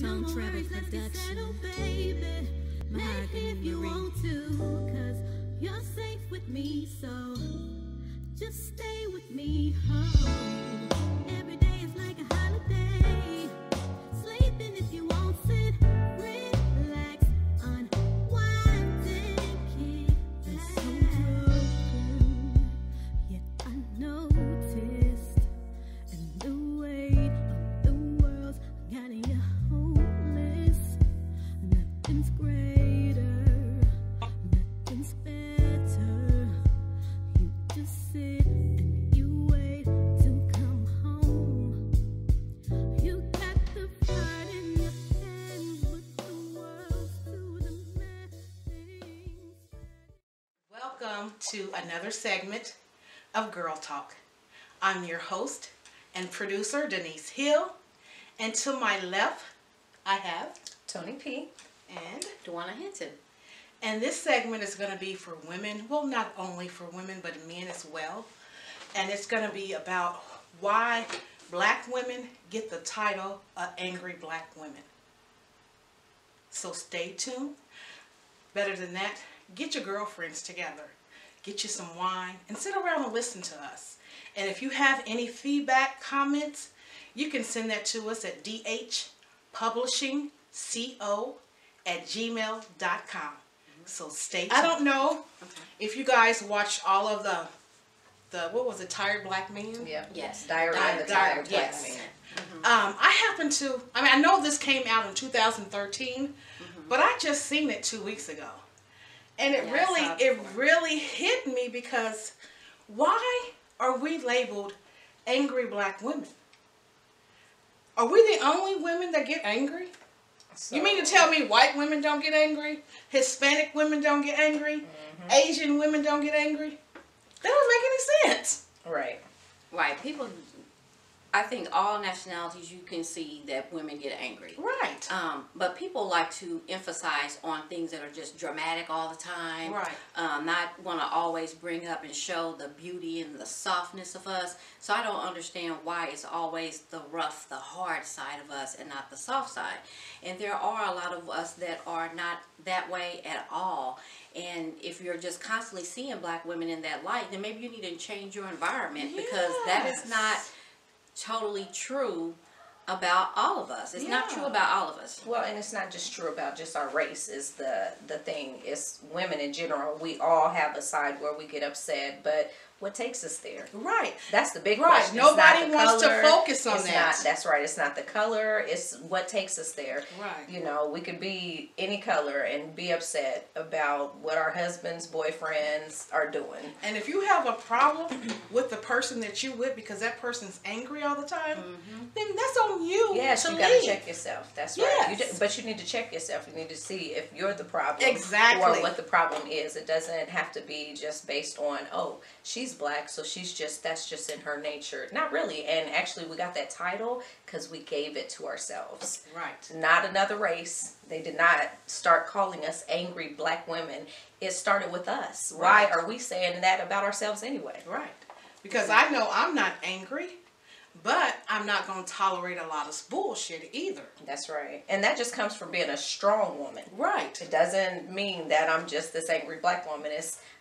Tone Travel Production. Baby, make if you want to, 'cause you're safe with me, so just stay with me. Oh, every day is like a holiday. Sleeping if you want, sit, relax, unwind and kick back. So broken, yet I noticed, and the weight of the world's got you hopeless. Nothing's greater, nothing's better. You just sit and you wait to come home. You got the fire in your hand, but the world's to the max. Welcome to another segment of Girl Talk. I'm your host and producer, Denise Hill, and to my left, I have Tony P. and Dwana Hinton. and this segment is going to be for women. Well, not only for women, but men as well. And it's going to be about why black women get the title of angry black women. So stay tuned. Better than that, get your girlfriends together. Get you some wine and sit around and listen to us. And if you have any feedback, comments, you can send that to us at dhpublishingco@gmail.com. So stay tuned. I don't know if you guys watched all of the what was it, Tired Black Men? Yeah. Yes. Diary of the Tired Black Yes. Man. I happen to, I know this came out in 2013, but I just seen it 2 weeks ago. And it Yeah, I saw it before. really hit me because why are we labeled angry black women? Are we the only women that get angry? So, You mean to tell me white women don't get angry? Hispanic women don't get angry? Asian women don't get angry? That don't make any sense. Right. Right. People, I think all nationalities you can see that women get angry. Right. But people like to emphasize on things that are just dramatic all the time. Right. Not want to always bring up and show the beauty and the softness of us. So I don't understand why it's always the rough, the hard side of us and not the soft side. And there are a lot of us that are not that way at all. And if you're just constantly seeing black women in that light, then maybe you need to change your environment because that is not totally true about all of us. It's not true about all of us. Well, and it's not just true about just our race is the thing. It's women in general. We all have a side where we get upset, but what takes us there? Right. That's the big Right. question. It's not Nobody the wants to color. focus on It's that. Not, that's right. It's not the color. It's what takes us there. Right. You know, we could be any color and be upset about what our husbands, boyfriends are doing. And if you have a problem with the person that you with because that person's angry all the time, then that's on you. Yes, to you got to leave. check yourself. That's Yes. right. But you need to check yourself. You need to see if you're the problem. Exactly. Or what the problem is. It doesn't have to be just based on, oh, she's black, so that's just in her nature. Not really. And actually, we got that title because we gave it to ourselves. Right. Not another race. They did not start calling us angry black women. It started with us. Right. Why are we saying that about ourselves anyway? Right. Because I know I'm not angry, but I'm not going to tolerate a lot of bullshit either. That's right. And that just comes from being a strong woman. Right. It doesn't mean that I'm just this angry black woman.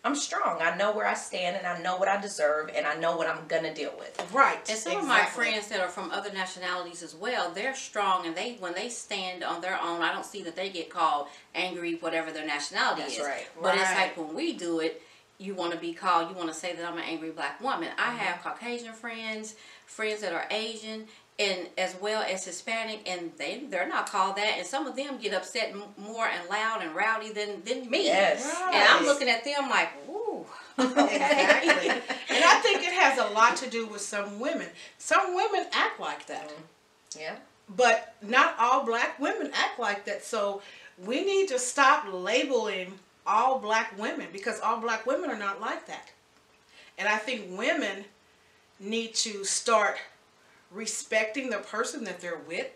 I'm strong. I know where I stand and I know what I deserve and I know what I'm going to deal with. Right. And some of my friends that are from other nationalities as well, they're strong and when they stand on their own, I don't see that they get called angry, whatever their nationality is. That's right. But it's Right. like when we do it, you want to be called, you want to say that I'm an angry black woman. I have Caucasian friends that are Asian, and as well as Hispanic, and they're not called that. And some of them get upset more and loud and rowdy than me. Yes. Right. And I'm looking at them like, ooh. Exactly. And I think it has a lot to do with some women. Some women act like that. Yeah. But not all black women act like that. So we need to stop labeling all black women because all black women are not like that. And I think women need to start respecting the person that they're with.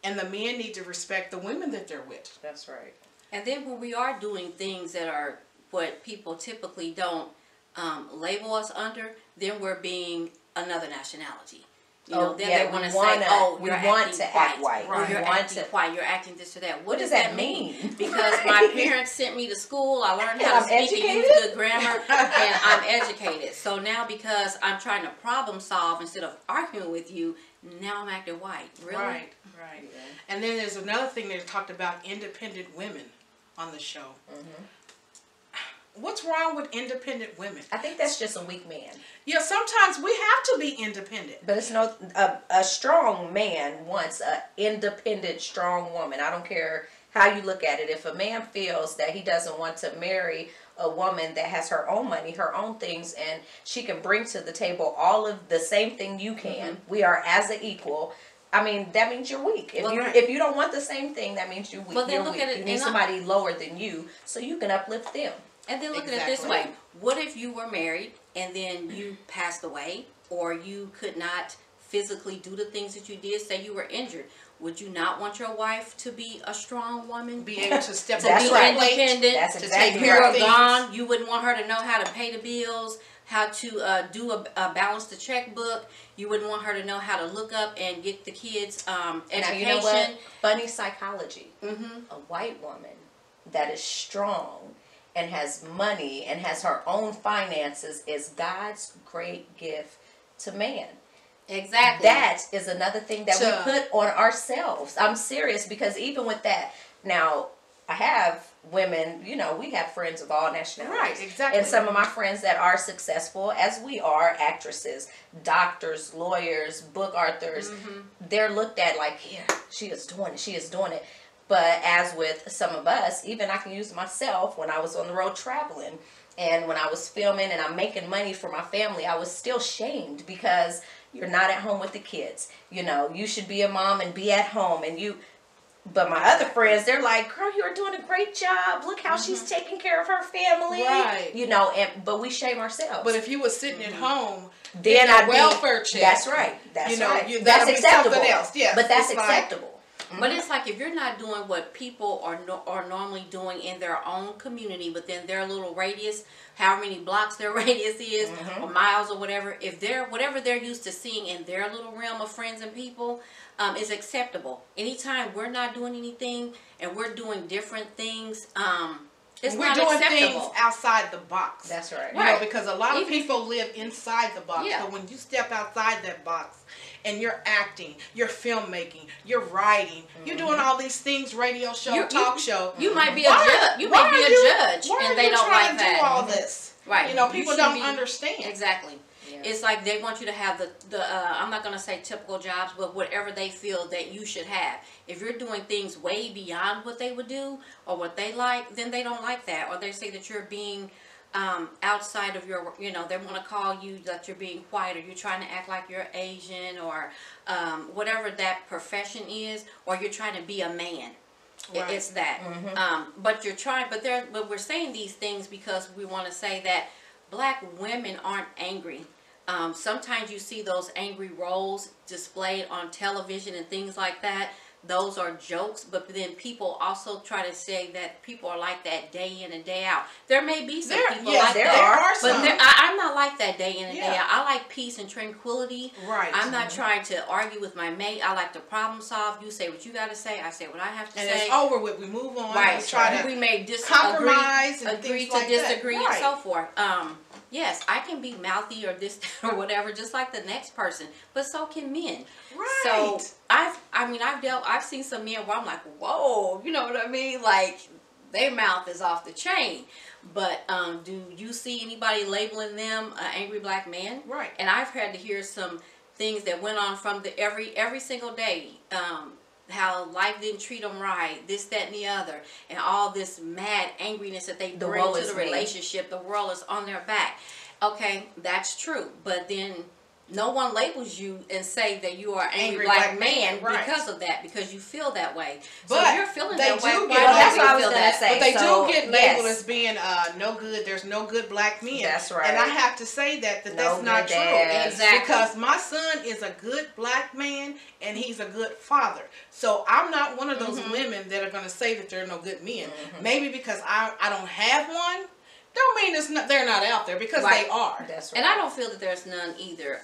And the men need to respect the women that they're with. That's right. And then when we are doing things that are what people typically don't label us under, then we're being another nationality. You know, Oh, then yeah, they want to we say, wanna- "Oh, we you're want acting to white. act white. Or We you're want acting to- white. You're acting this or that." What does that mean? Because Right. my parents sent me to school. I learned how to I'm speak and use educated? good grammar, and I'm educated. So now, because I'm trying to problem solve instead of arguing with you, now I'm acting white. Really? Right, right. And then there's another thing they talked about, independent women on the show. What's wrong with independent women? I think that's just a weak man. Yeah, sometimes we have to be independent. But it's no a strong man wants a independent, strong woman. I don't care how you look at it. If a man feels that he doesn't want to marry a woman that has her own money, her own things, and she can bring to the table all of the same thing you can, we are as an equal. I mean, that means you're weak. If Well, if you don't want the same thing, that means you're weak. Well, then you're look weak. at it- You need and somebody lower than you so you can uplift them. And then look at it this Exactly. way. What if you were married and then you passed away, or you could not physically do the things that you did? Say you were injured. Would you not want your wife to be a strong woman? Be able to step to up That's be to right. the plate, independent, That's to exactly take you care right. of were things. gone, you wouldn't want her to know how to pay the bills, how to do a balance the checkbook. You wouldn't want her to know how to look up and get the kids Now, education. you know what? Funny psychology. Mm-hmm. A white woman that is strong and has money and has her own finances is God's great gift to man. Exactly. That is another thing that To- we put on ourselves. I'm serious, because even with that, now I have women, you know, we have friends of all nationalities. Right, exactly. And some of my friends that are successful, as we are, actresses, doctors, lawyers, book authors, they're looked at like, yeah, she is doing it, she is doing it. But as with some of us, even I can use myself, when I was on the road traveling and when I was filming and I'm making money for my family, I was still shamed because you're not at home with the kids. You know, you should be a mom and be at home, and you... But my other friends, they're like, girl, you're doing a great job. Look how she's taking care of her family. Right. You know, but we shame ourselves. But if you were sitting at home, then getting a I'd welfare check. That's right. That's you know, right. you, That's that'll be acceptable. something else. Yes, But that's it's like- acceptable. But it's like, if you're not doing what people are normally doing in their own community, within their little radius, however many blocks their radius is, or miles or whatever, if they're whatever they're used to seeing in their little realm of friends and people is acceptable. Anytime we're not doing anything and we're doing different things, it's we're not doing acceptable. things outside the box. That's right. You know, Right. because a lot of Even- people live inside the box. Yeah. So when you step outside that box and you're acting, you're filmmaking, you're writing, you're doing all these things, radio show, You- talk show. You might be a Why- judge. You why may be are a you- judge, why and are they you don't trying like to that. do all this? Right. You know, You people should don't be- understand. Exactly. Yeah. It's like they want you to have the I'm not going to say typical jobs, but whatever they feel that you should have. If you're doing things way beyond what they would do or what they like, then they don't like that. Or they say that you're being outside of your, you know, they want to call you that you're being white, or you're trying to act like you're Asian, or whatever that profession is, or you're trying to be a man. Right. It's that. But you're trying, but we're saying these things because we want to say that black women aren't angry. Sometimes you see those angry roles displayed on television and things like that. Those are jokes, but then people also try to say that people are like that day in and day out. There may be some people like there that, are but some. I'm not like that day in and day Yeah. out. I like peace and tranquility. Right. I'm not trying to argue with my mate. I like to problem solve. You say what you got to say. I say what I have to And say. it's over with. We move on. Right. We try to we may compromise and agree things to like that. disagree, Right. and so forth. Yes, I can be mouthy or this or whatever, just like the next person, but so can men. Right. So I've seen some men where I'm like, whoa, you know what I mean? Like, their mouth is off the chain. But do you see anybody labeling them an angry black man? Right. And I've had to hear some things that went on from the every single day. How life didn't treat them right, this, that, and the other, and all this mad angriness that they The bring woe to is the me. relationship. The world is on their back. Okay, that's true. But then no one labels you and say that you are an angry black man right. because of that, because you feel that way. So But if you're feeling they that way, do why get don't that's you what I was feel gonna that? say. But they So, do get yes. labeled as being no good. There's no good black men. That's right. And I have to say that No that's not good true. dads. Exactly. Because my son is a good black man and he's a good father. So I'm not one of those women that are going to say that there are no good men. Maybe because I don't have one. Don't mean they're not out there, because Right. they are. That's right. And I don't feel that there's none either.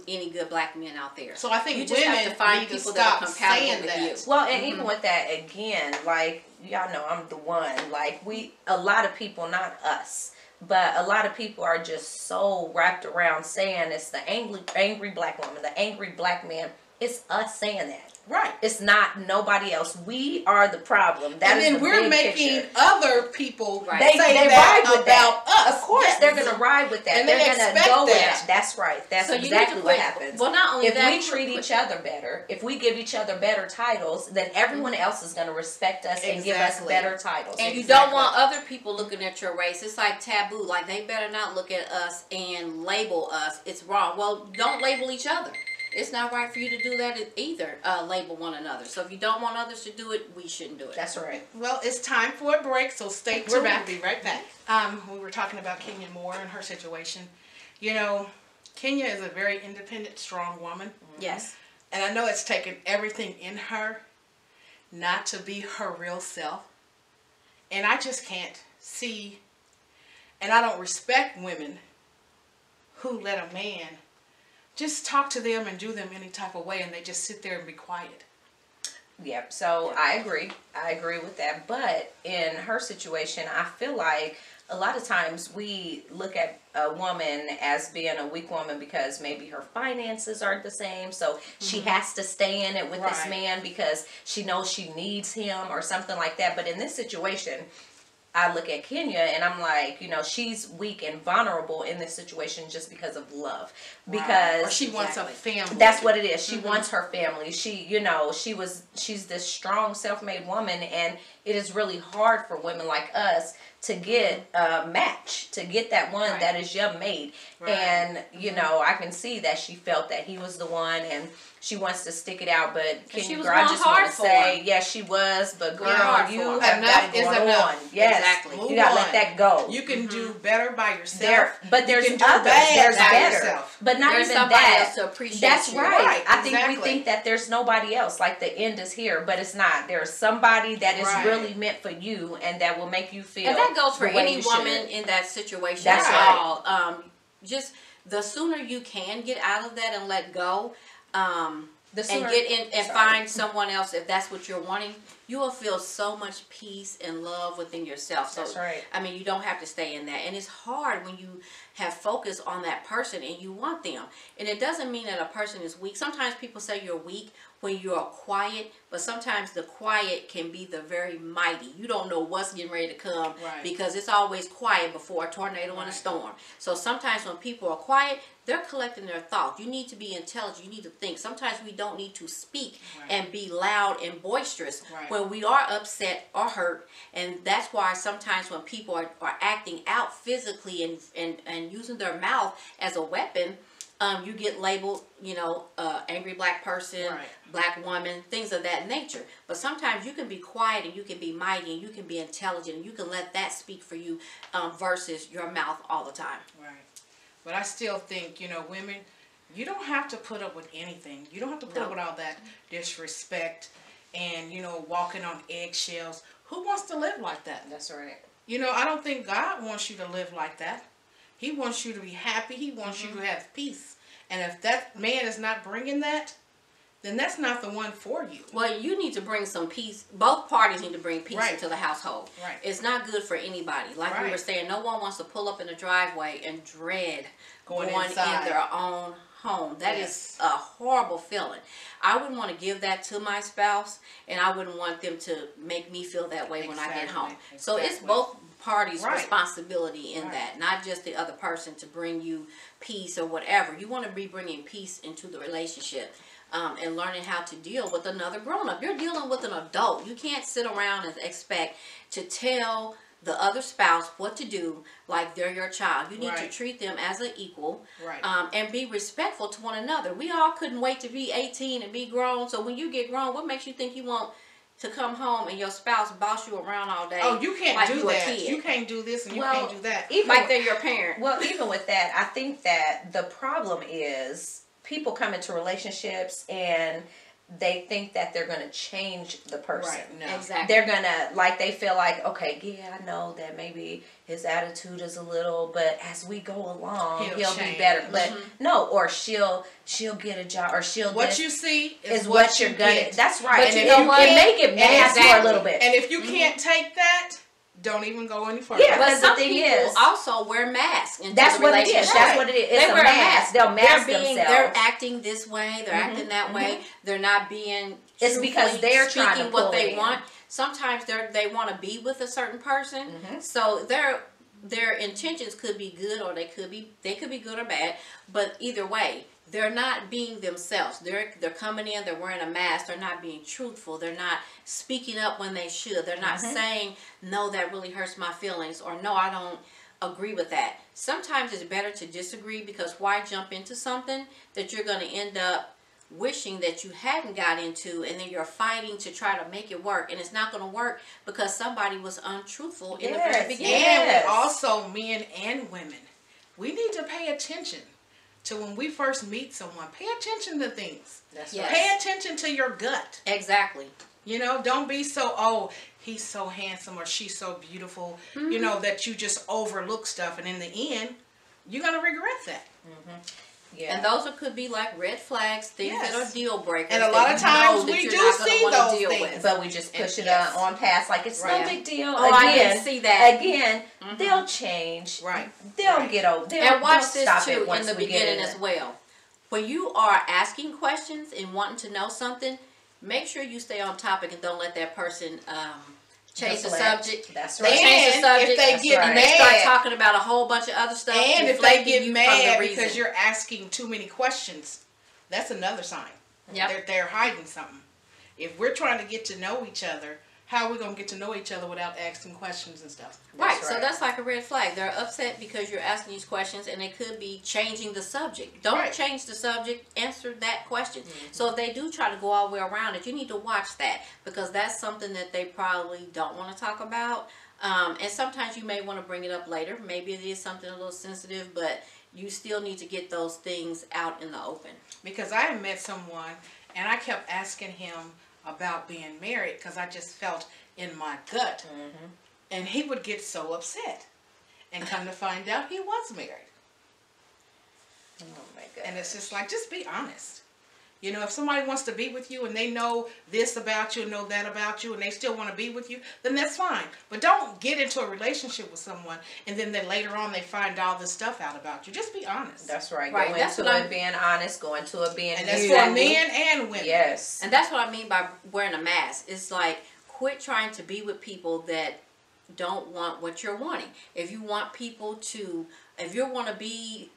any good black men out there. So I think you just women have to find need to people that stop are compatible saying with that. you. Well, and even with that, again, like, y'all know I'm the one. Like, a lot of people, not us, but a lot of people are just so wrapped around saying it's the angry black woman, the angry black man. It's us saying that. Right. It's not nobody else. We are the problem. That and is then the we're big making picture. other people Right. They say ride that with about that. us. Of course, Yes. they're gonna ride with that. And they're they gonna expect go with that. that. That's right. That's So you need exactly to what put- happens. well, not only if that, we you treat put- each other better, if we give each other better titles, then everyone else is gonna respect us and give us Exactly. better titles. And you Exactly. don't want other people looking at your race. It's like taboo. Like, they better not look at us and label us. It's wrong. Well, don't label each other. It's not right for you to do that either, label one another. So if you don't want others to do it, we shouldn't do it. That's right. Well, it's time for a break, so stay tuned. We're back. We'll be right back. We were talking about Kenya Moore and her situation. You know, Kenya is a very independent, strong woman. Yes. And I know it's taken everything in her not to be her real self. And I just can't see, and I don't respect women who let a man just talk to them and do them any type of way and they just sit there and be quiet. Yep. So I agree. I agree with that. But in her situation, I feel like a lot of times we look at a woman as being a weak woman because maybe her finances aren't the same. So she has to stay in it with this Right. man because she knows she needs him or something like that. But in this situation, I look at Kenya and I'm like, you know, she's weak and vulnerable in this situation just because of love. Because Or she wants a family. that's what it is. She wants her family. She, you know, she's this strong self-made woman, and it is really hard for women like us to get a match, to get that one Right. that is your mate. Right. And, you know, I can see that she felt that he was the one, and she wants to stick it out, but she Kenya, was girl, I going just want hard to for say, him. yes, she was, but girl, hard for you him. have Enough got it is going enough. on. Yes. Exactly. Move You gotta on. let that go. You can do better by yourself. But there's you can do others. bad There's by better. yourself. But not There's even somebody that. else to appreciate That's you. right. Right, I think we exactly. think that there's nobody else. Like the end is here, but it's not. There's somebody that is Right. really meant for you and that will make you feel. And that goes for the way any you woman should. in that situation That's at right. all. Just the sooner you can get out of that and let go, The and sooner- get in and Sorry. find someone else if that's what you're wanting, you will feel so much peace and love within yourself. So That's right. I mean, you don't have to stay in that. And it's hard when you have focus on that person and you want them. And it doesn't mean that a person is weak. Sometimes people say you're weak when you're quiet, but sometimes the quiet can be the very mighty. You don't know what's getting ready to come Right. because it's always quiet before a tornado and a storm. So sometimes when people are quiet, they're collecting their thoughts. You need to be intelligent. You need to think. Sometimes we don't need to speak Right. and be loud and boisterous Right. when we are upset or hurt. And that's why sometimes when people are acting out physically and using their mouth as a weapon, you get labeled, you know, angry black person, Right. black woman, things of that nature. But sometimes you can be quiet and you can be mighty and you can be intelligent and you can let that speak for you versus your mouth all the time. Right. But I still think, you know, women, you don't have to put up with anything. You don't have to put up with all that disrespect and, you know, walking on eggshells. Who wants to live like that? That's right. You know, I don't think God wants you to live like that. He wants you to be happy. He wants you to have peace. And if that man is not bringing that, then that's not the one for you. Well, you need to bring some peace. Both parties need to bring peace Right. into the household. Right. It's not good for anybody. Like we Right. were saying, no one wants to pull up in the driveway and dread Going in inside. their own home. That Yes. is a horrible feeling. I wouldn't want to give that to my spouse, and I wouldn't want them to make me feel that way when I get home. Exactly. So it's Exactly. both parties' Right. responsibility in Right. that, not just the other person to bring you peace or whatever. You want to be bringing peace into the relationship. And learning how to deal with another grown-up. You're dealing with an adult. You can't sit around and expect to tell the other spouse what to do like they're your child. You need to Right. treat them as an equal, Right. and be respectful to one another. We all couldn't wait to be 18 and be grown. So when you get grown, what makes you think you want to come home and your spouse boss you around all day? Oh, you can't like do you a that. kid. You can't do this and you Well, can't do that. even like they're your parent. Well, even with that, I think that the problem is people come into relationships and they think that they're going to change the person. Right, no. Exactly. They're going to, like, they feel like, okay, yeah, I know that maybe his attitude is a little, but as we go along, he'll be better. But no, or she'll get a job, or she'll What this, you see is what you're going to, get. that's right. But And you know what? it make it mask for a little bit. And if you can't take that, don't even go any further. Yeah, But because the some thing people is, also wear masks. Into that's the what it is. relationship. That's what it is. It's They a wear mask. They'll mask They're themselves. acting this way. They're acting that way. They're not being. It's because truthfully they're trying to speaking pull what they in. want. Sometimes they want to be with a certain person, so their intentions could be good or they could be good or bad. But either way, they're not being themselves. They're coming in. They're wearing a mask. They're not being truthful. They're not speaking up when they should. They're not saying, no, that really hurts my feelings, or no, I don't agree with that. Sometimes it's better to disagree, because why jump into something that you're going to end up wishing that you hadn't got into, and then you're fighting to try to make it work, and it's not going to work because somebody was untruthful in the very beginning. And also, men and women, we need to pay attention to when we first meet someone. Pay attention to things. That's Yes. Pay attention to your gut. Exactly. You know, don't be so, oh, he's so handsome or she's so beautiful, you know, that you just overlook stuff, and in the end, you're going to regret that. Yeah. And those could be like red flags, things that Yes. are deal breakers. And a that lot of you times know that we you're do not gonna see wanna those deal things. with. But we just push it yes. on past like it's Right. no big deal. Oh, I Again, didn't see that. Again, they'll change. Right. They'll Right. get over. They'll, And watch they'll this stop too it once in the we get beginning in as it. well. When you are asking questions and wanting to know something, make sure you stay on topic and don't let that person change the Deflect. subject. That's They right. change the And if subject, they That's get right. and they start mad, talking about a whole bunch of other stuff. and if they deflecting get you mad from the because reason. you're asking too many questions, that's another sign. Yep. They're hiding something. If we're trying to get to know each other, how are we going to get to know each other without asking questions and stuff? Right, That's so right. that's like a red flag. They're upset because you're asking these questions, and they could be changing the subject. Don't Right. change the subject. Answer that question. So if they do try to go all the way around it, you need to watch that, because that's something that they probably don't want to talk about. And sometimes you may want to bring it up later. Maybe it is something a little sensitive, but you still need to get those things out in the open. Because I met someone, and I kept asking him about being married because I just felt in my gut. And he would get so upset. And come to find out, he was married. Oh my God. And it's just like, just be honest. You know, if somebody wants to be with you and they know this about you and know that about you and they still want to be with you, then that's fine. But don't get into a relationship with someone and then later on they find all this stuff out about you. Just be honest. That's right. Right, Go that's into what it I'm- being honest. Go into it being And that's you. for men and women. Yes. And that's what I mean by wearing a mask. It's like, quit trying to be with people that don't want what you're wanting. If you want people to, if you want to be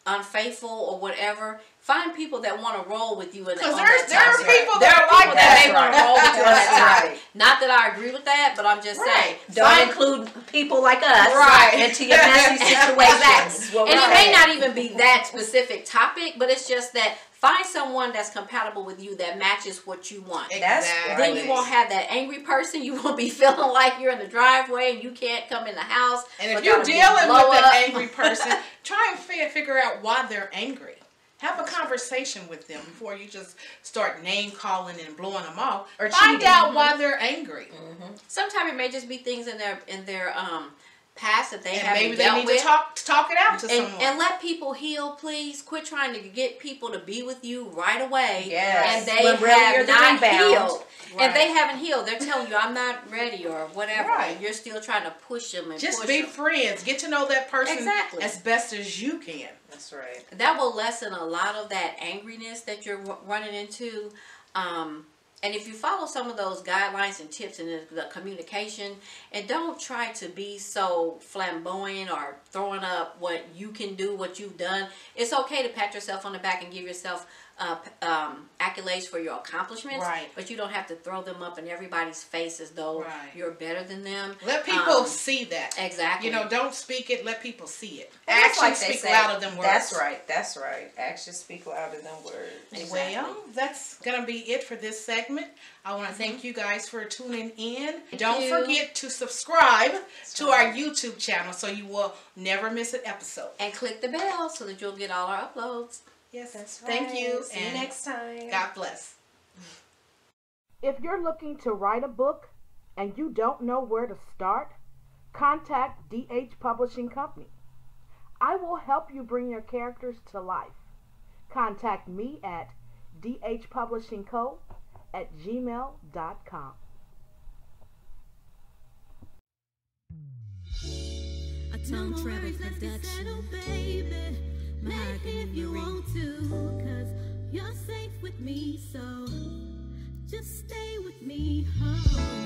unfaithful or whatever, find people that want to roll with you. Because on there that are topic. people There that are people like that That's may want to right. roll with you on that That's topic. right. Not that I agree with that, but I'm just saying. Don't find- include people like us Right. into your messy situations. Well, And it right. may not even be that specific topic, but it's just that find someone that's compatible with you that matches what you want. That's Exactly. Then you won't have that angry person. You won't be feeling like you're in the driveway and you can't come in the house. And if without you're a big dealing blow with up. an angry person, try and figure out why they're angry. Have a conversation with them before you just start name calling and blowing them off. Or find cheating. out why they're angry. Sometimes it may just be things in their past that they And haven't maybe they dealt need with. to talk it out to someone. And let people heal, please. Quit trying to get people to be with you right away. Yes. And they When really you're have the not rebound. healed. Right. And they haven't healed. They're telling you, I'm not ready or whatever. Right. And you're still trying to push them and Just push be them. friends. Get to know that person Exactly. as best as you can. That's right. That will lessen a lot of that angriness that you're running into. And if you follow some of those guidelines and tips in the communication, and don't try to be so flamboyant or throwing up what you can do, what you've done. It's okay to pat yourself on the back and give yourself accolades for your accomplishments, Right. but you don't have to throw them up in everybody's face as though Right. you're better than them. Let people see that. Exactly. You know, don't speak it. Let people see it. And that's Actions like they speak say, louder than words. That's right. That's right. Actions speak louder than words. Exactly. Well, that's going to be it for this segment. I want to thank you guys for tuning in. Don't you. forget to subscribe to our YouTube channel so you will never miss an episode. And click the bell so that you'll get all our uploads. Yes. That's Thank right. you. See you next time. God bless. If you're looking to write a book and you don't know where to start, contact DH Publishing Company. I will help you bring your characters to life. Contact me at dhpublishingco@gmail.com. A tongue travel production. Baby, make if you want to, 'cause you're safe with me, so just stay with me. Oh.